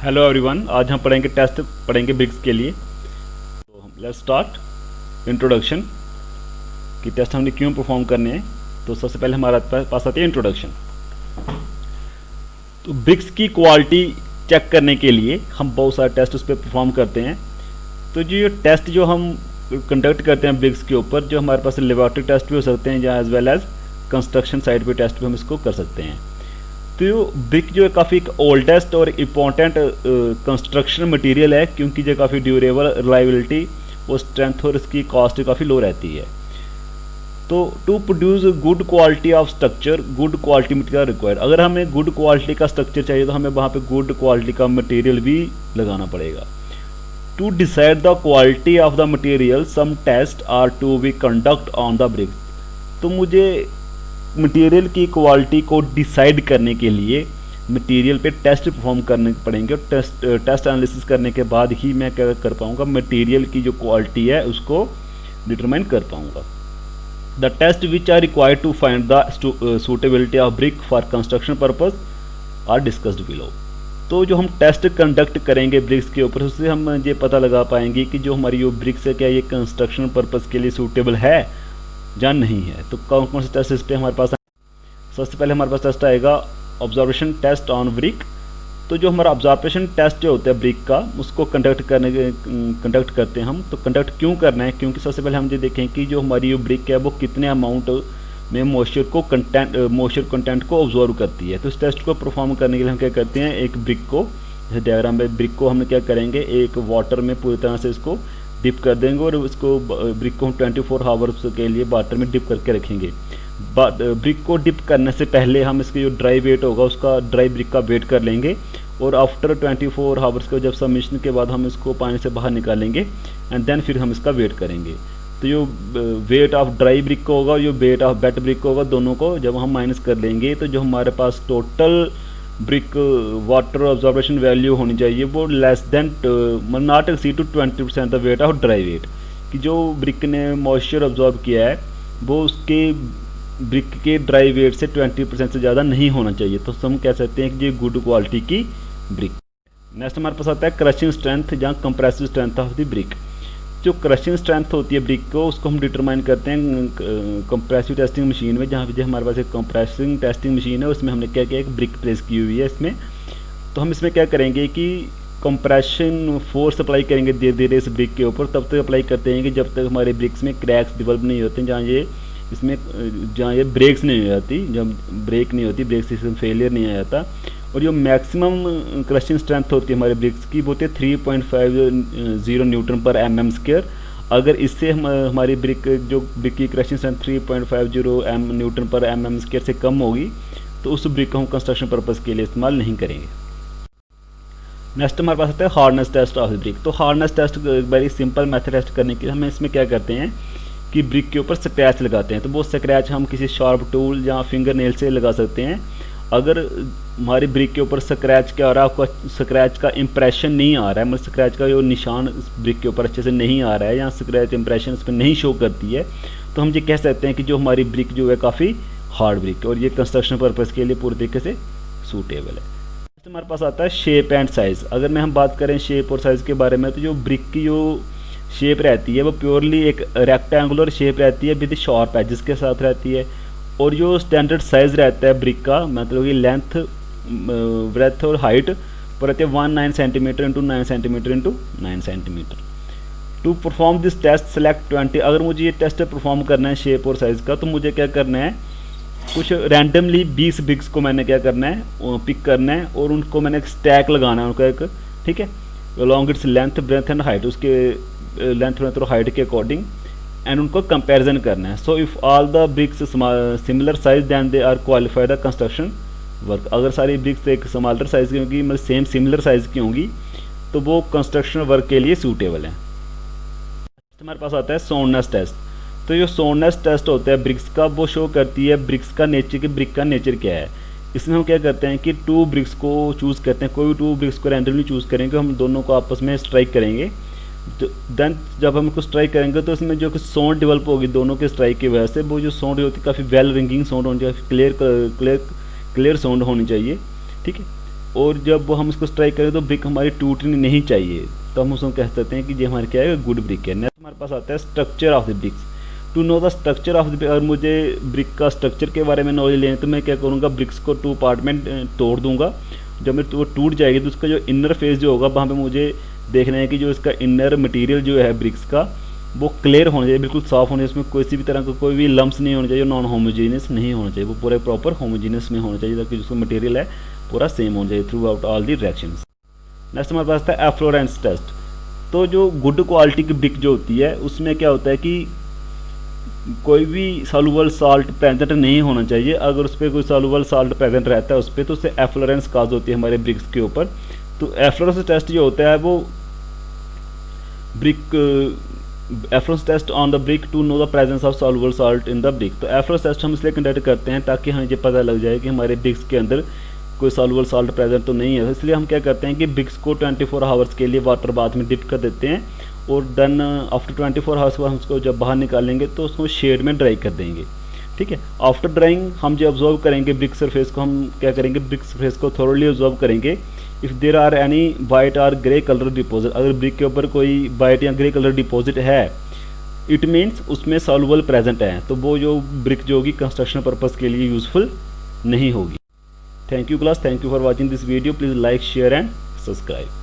Hello everyone, आज हम test पढ़ेंगे ब्रिक्स के लिए। तो हम लेट्स स्टार्ट इंट्रोडक्शन कि टेस्ट हमने क्यों परफॉर्म करने हैं। तो सबसे पहले हमारे पास आती है इंट्रोडक्शन। तो ब्रिक्स की क्वालिटी चेक करने के लिए हम बहुत सारे टेस्ट उस पर परफॉर्म करते हैं। तो जो ये टेस्ट जो हम कंडक्ट करते हैं ब्रिक्स के ऊपर, जो हमारे पास लेबोरेटरी टेस्ट भी हो सकते हैं या as well as construction site पे टेस्ट भी हम इसको कर सकते हैं। तो ये ब्रिक जो है काफ़ी एक ओल्डेस्ट और इम्पॉर्टेंट कंस्ट्रक्शन मटेरियल है, क्योंकि ये काफ़ी ड्यूरेबल, रिलायबिलिटी और स्ट्रेंथ और इसकी कॉस्ट काफ़ी लो रहती है। तो to produce good quality of structure, good quality material required. अगर हमें गुड क्वालिटी का स्ट्रक्चर चाहिए तो हमें वहाँ पे गुड क्वालिटी का मटेरियल भी लगाना पड़ेगा। To decide the quality of the material some test are to be conduct on the bricks. तो मुझे मटेरियल की क्वालिटी को डिसाइड करने के लिए मटेरियल पे टेस्ट परफॉर्म करने पड़ेंगे, और टेस्ट एनालिसिस करने के बाद ही मैं क्या कर पाऊँगा, मटेरियल की जो क्वालिटी है उसको डिटरमाइन कर पाऊँगा। The test which are required to find the suitability of brick for construction purpose are discussed below. तो जो हम टेस्ट कंडक्ट करेंगे ब्रिक्स के ऊपर, उससे हम ये पता लगा पाएंगे कि जो हमारी जो ब्रिक्स है क्या ये कंस्ट्रक्शन पर्पज़ के लिए सूटेबल है या नहीं है। तो कौन कौन से टेस्ट इस पर हमारे पास? सबसे पहले हमारे पास टेस्ट आएगा ऑब्जर्वेशन टेस्ट ऑन ब्रिक। तो जो हमारा ऑब्जर्वेशन टेस्ट जो होता है ब्रिक का, उसको कंडक्ट करते हैं हम। तो कंडक्ट क्यों करना है? क्योंकि सबसे पहले हम ये देखें कि जो हमारी जो ब्रिक है वो कितने अमाउंट में मॉइस्चर कंटेंट को ऑब्जर्व करती है। तो इस टेस्ट को परफॉर्म करने के लिए हम क्या करते हैं, एक ब्रिक को, जैसे डायग्राम में ब्रिक को हमने क्या करेंगे, एक वाटर में पूरी तरह से इसको डिप कर देंगे और इसको ब्रिक को हम 24 आवर्स के लिए वाटर में डिप करके रखेंगे। ब्रिक को डिप करने से पहले हम इसके जो ड्राई वेट होगा उसका, ड्राई ब्रिक का वेट कर लेंगे, और आफ्टर 24 आवर्स के जब सबमिशन के बाद हम इसको पानी से बाहर निकालेंगे एंड देन फिर हम इसका वेट करेंगे। तो जो वेट ऑफ ड्राई ब्रिक को होगा, जो वेट ऑफ वेट ब्रिक को होगा, दोनों को जब हम माइनस कर लेंगे तो जो हमारे पास total brick water absorption value होनी चाहिए वो less than not exceed to 20% the weight of dry weight. कि जो ब्रिक ने मॉइस्चर ऑब्जॉर्ब किया है वो उसके ब्रिक के ड्राई वेट से 20% से ज़्यादा नहीं होना चाहिए। तो हम कह सकते हैं कि ये गुड क्वालिटी की ब्रिक। नेक्स्ट हमारे पास आता है क्रशिंग स्ट्रेंथ या compressive strength of the brick. जो क्रशिंग स्ट्रेंथ होती है ब्रिक को, उसको हम डिटरमाइन करते हैं कंप्रेसिव टेस्टिंग मशीन में, जहाँ पे हमारे पास एक कंप्रेसिंग टेस्टिंग मशीन है। उसमें हमने क्या किया, एक ब्रिक प्रेस की हुई है इसमें। तो हम इसमें क्या करेंगे कि कंप्रेशन फोर्स अप्लाई करेंगे धीरे धीरे इस ब्रिक के ऊपर। तब तक अप्लाई करते हैं कि जब तक हमारे ब्रिक्स में क्रैक्स डिवेल्प नहीं होते, जहाँ ये ब्रेक्स नहीं हो जाती, जब ब्रेक नहीं होती, ब्रेक सिस्टम फेलियर नहीं आ जाता। और जो मैक्सिमम क्रशिंग स्ट्रेंथ होती है हमारे ब्रिक्स की वो होती है 3.50 न्यूटन पर mm स्क्वायर। अगर इससे हमारी ब्रिक की क्रशिंग स्ट्रेंथ 3.50 न्यूटन पर mm स्क्वायर से कम होगी तो उस ब्रिक को हम कंस्ट्रक्शन पर्पज़ के लिए इस्तेमाल नहीं करेंगे। नेक्स्ट हमारे पास आता है hardness test of the brick. तो हार्डनेस टेस्ट एक वेरी सिंपल मेथड टेस्ट करने के लिए हम इसमें क्या करते हैं कि ब्रिक के ऊपर स्क्रैच लगाते हैं। तो वो स्क्रैच हम किसी शार्प टूल या फिंगर नेल से लगा सकते हैं। अगर हमारी ब्रिक के ऊपर स्क्रैच क्या हो रहा है, आपको स्क्रैच का इंप्रेशन नहीं आ रहा है, मतलब स्क्रैच का जो निशान ब्रिक के ऊपर अच्छे से नहीं आ रहा है या स्क्रैच इंप्रेशन इस पर नहीं शो करती है, तो हम ये कह सकते हैं कि जो हमारी ब्रिक जो है काफ़ी हार्ड ब्रिक है और ये कंस्ट्रक्शन पर्पज़ के लिए पूरी तरीके से सूटेबल है। तो हमारे पास आता है शेप एंड साइज़। अगर मैं हम बात करें शेप और साइज़ के बारे में, तो जो ब्रिक की जो शेप रहती है वो प्योरली एक रेक्टेंगुलर शेप रहती है विद शार्प एजेस के साथ रहती है। और जो स्टैंडर्ड साइज़ रहता है ब्रिक का, मतलब कि लेंथ, ब्रेथ और हाइट पर रहती है 19 centimetre into 9 centimetre into 9 centimetre. To perform this test select 20। अगर मुझे ये टेस्ट परफॉर्म करना है शेप और साइज़ का, तो मुझे क्या करना है, कुछ रैंडमली 20 ब्रिक्स को मैंने क्या करना है, पिक करना है और उनको मैंने एक स्टैक लगाना है उनका एक, ठीक है, along its length breadth and height, उसके लेंथ ब्रेथ और हाइट के अकॉर्डिंग, एंड उनको कंपैरिजन करना है। So if all the bricks similar size then they are qualified the construction work. अगर सारी ब्रिक्स एक स्मॉलर साइज़ की होंगी, मतलब सेम सिमिलर साइज़ की होंगी, तो वो कंस्ट्रक्शन वर्क के लिए सूटेबल है। हमारे पास आता है साउंडनेस टेस्ट। तो जो साउंडनेस टेस्ट होता है ब्रिक्स का, वो शो करती है ब्रिक्स का नेचर, कि ब्रिक का नेचर क्या है। इसमें हम क्या करते हैं कि 2 ब्रिक्स को चूज़ करते हैं, कोई भी 2 ब्रिक्स को रैंडमली चूज़ करेंगे, हम दोनों को आपस में स्ट्राइक करेंगे। तो देन जब हम इसको स्ट्राइक करेंगे तो इसमें जो साउंड डेवलप होगी दोनों के स्ट्राइक की वजह से, वो जो साउंड होती है काफ़ी वेल रिंगिंग साउंड होनी चाहिए, क्लियर साउंड होनी चाहिए, ठीक है। और जब हम इसको स्ट्राइक करें तो ब्रिक हमारी टूटनी नहीं चाहिए, तो हम उसको कह सकते हैं कि ये हमारे क्या है, गुड ब्रिक है। नेक्स्ट हमारे पास आता है structure of the bricks. To know the structure of the brick, अगर मुझे ब्रिक का स्ट्रक्चर के बारे में नॉलेज लेनी तो मैं क्या करूँगा, ब्रिक्स को 2 पार्ट में तोड़ दूंगा। जब मैं वो टूट जाएगी तो उसका जो इनर फेस जो होगा वहाँ पे मुझे देखना है कि जो इसका इनर मटेरियल जो है ब्रिक्स का वो क्लियर होना चाहिए, बिल्कुल साफ होना चाहिए, इसमें किसी भी तरह का कोई भी लम्स नहीं होना चाहिए, नॉन होमोजीनियस नहीं होना चाहिए, वो पूरे प्रॉपर होमोजीनियस में होना चाहिए ताकि जिसका मटेरियल है पूरा सेम होना चाहिए through out all the directions. Next हमारे पास था एफ्लोरेंस टेस्ट। तो जो गुड क्वालिटी की ब्रिक जो होती है उसमें क्या होता है कि कोई भी सॉल्युबल साल्ट प्रेजेंट नहीं होना चाहिए। अगर उस पर कोई सॉल्युबल साल्ट प्रेजेंट रहता है उस पर तो उससे एफ्लोरेंस काज होती है हमारे ब्रिक्स के ऊपर। तो एफ्लोरेंस टेस्ट जो होता है वो brick efflorescence test on the brick to know the presence of soluble salt in the brick. तो एफ्लोरेंस टेस्ट हम इसलिए कंडक्ट करते हैं ताकि हमें ये पता लग जाए कि हमारे ब्रिक्स के अंदर कोई सॉल्युबल साल्ट प्रेजेंट तो नहीं है। इसलिए हम क्या करते हैं कि ब्रिक्स को 24 आवर्स के लिए वाटर बाथ में डिप कर देते हैं और देन आफ्टर 24 आवर्स बाद हम उसको जब बाहर निकालेंगे तो उसको शेड में ड्राई कर देंगे। ठीक है, आफ्टर ड्राइंग हम जो ऑब्जर्व करेंगे ब्रिक सरफेस को, हम क्या करेंगे, ब्रिक सरफेस को थोरली ऑब्जर्व करेंगे। If there are any white और ग्रे कलर डिपॉजिट, अगर ब्रिक के ऊपर कोई वाइट या ग्रे कलर डिपॉजिट है इट मीन्स उसमें सॉल्युबल प्रेजेंट है, तो वो जो ब्रिक जो होगी कंस्ट्रक्शन पर्पज़ के लिए यूज़फुल नहीं होगी। Thank you class, thank you for watching this video. Please like share and subscribe.